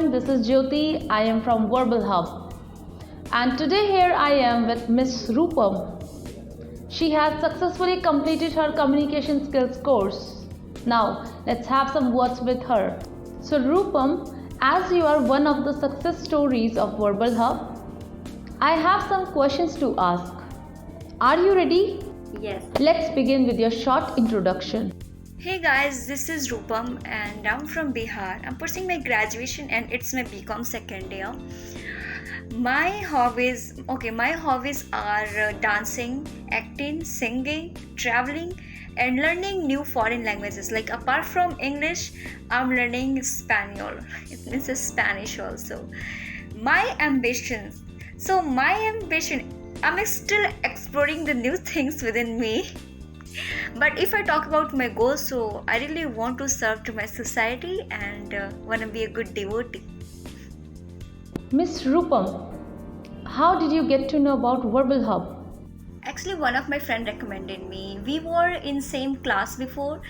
everyone, this is Jyoti. I am from VerbalHub. And today here I am with Miss Rupam. She has successfully completed her communication skills course. Now, let's have some words with her. So Rupam, as you are one of the success stories of VerbalHub, I have some questions to ask. Are you ready? Yes. Let's begin with your short introduction. Hey guys, this is Rupam and I'm from Bihar. I'm pursuing my graduation and it's my BCom second year. My hobbies are dancing, acting, singing, traveling and learning new foreign languages. Like apart from English, I'm learning Spanish. It means Spanish also. My ambition, I'm still exploring the new things within me. But if I talk about my goals, so I really want to serve to my society and want to be a good devotee. Miss Rupam, how did you get to know about VerbalHub? Actually, one of my friend recommended me. We were in same class before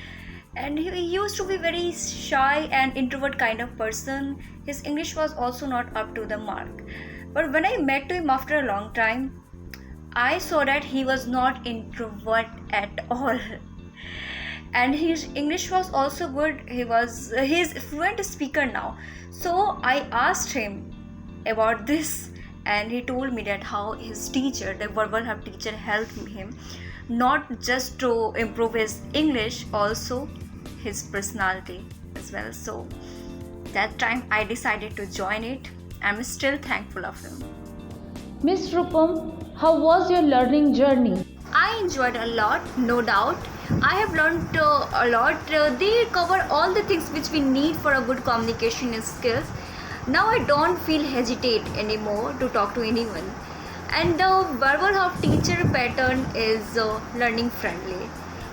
and he used to be very shy and introvert kind of person. His English was also not up to the mark. But when I met him after a long time, I saw that he was not introvert at all. And his English was also good. He's fluent speaker now. So I asked him about this and he told me that how his teacher, the VerbalHub teacher, helped him not just to improve his English, also his personality as well. So that time I decided to join it. I'm still thankful of him. Miss Rupam, how was your learning journey? I enjoyed a lot, no doubt. I have learned a lot. They cover all the things which we need for a good communication skills. Now I don't feel hesitate anymore to talk to anyone. And the VerbalHub teacher pattern is learning friendly.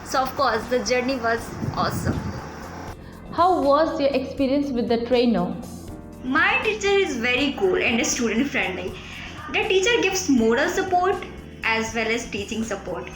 So of course the journey was awesome. How was your experience with the trainer? My teacher is very cool and student friendly. The teacher gives moral support as well as teaching support.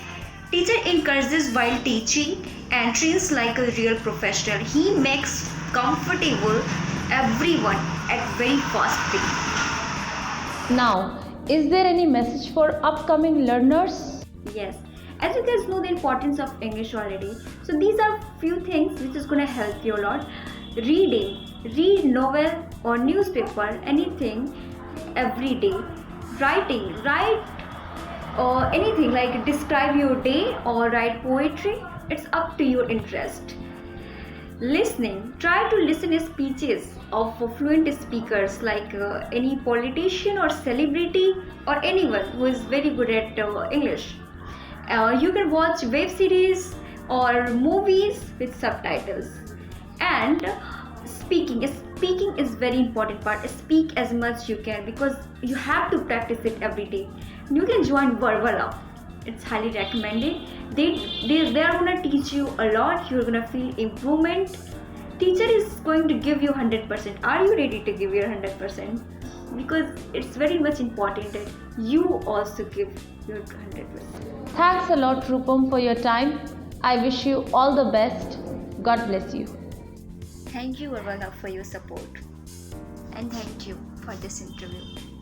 Teacher encourages while teaching and trains like a real professional. He makes comfortable everyone at very fast pace. Now, is there any message for upcoming learners? Yes, as you guys know the importance of English already. So these are few things which is going to help you a lot. Read novel or newspaper, anything every day. Write or anything like describe your day or write poetry. It's up to your interest. Listening, try to listen to speeches of fluent speakers like any politician or celebrity or anyone who is very good at English. You can watch web series or movies with subtitles. And speaking is very important part. Speak as much you can because you have to practice it every day. You can join VerbalHub. It's highly recommended. They are gonna teach you a lot. You're gonna feel improvement. Teacher is going to give you 100%. Are you ready to give your 100%? Because it's very much important that you also give your 100%. Thanks a lot, Rupam, for your time. I wish you all the best. God bless you. Thank you, VerbalHub, for your support. And thank you for this interview.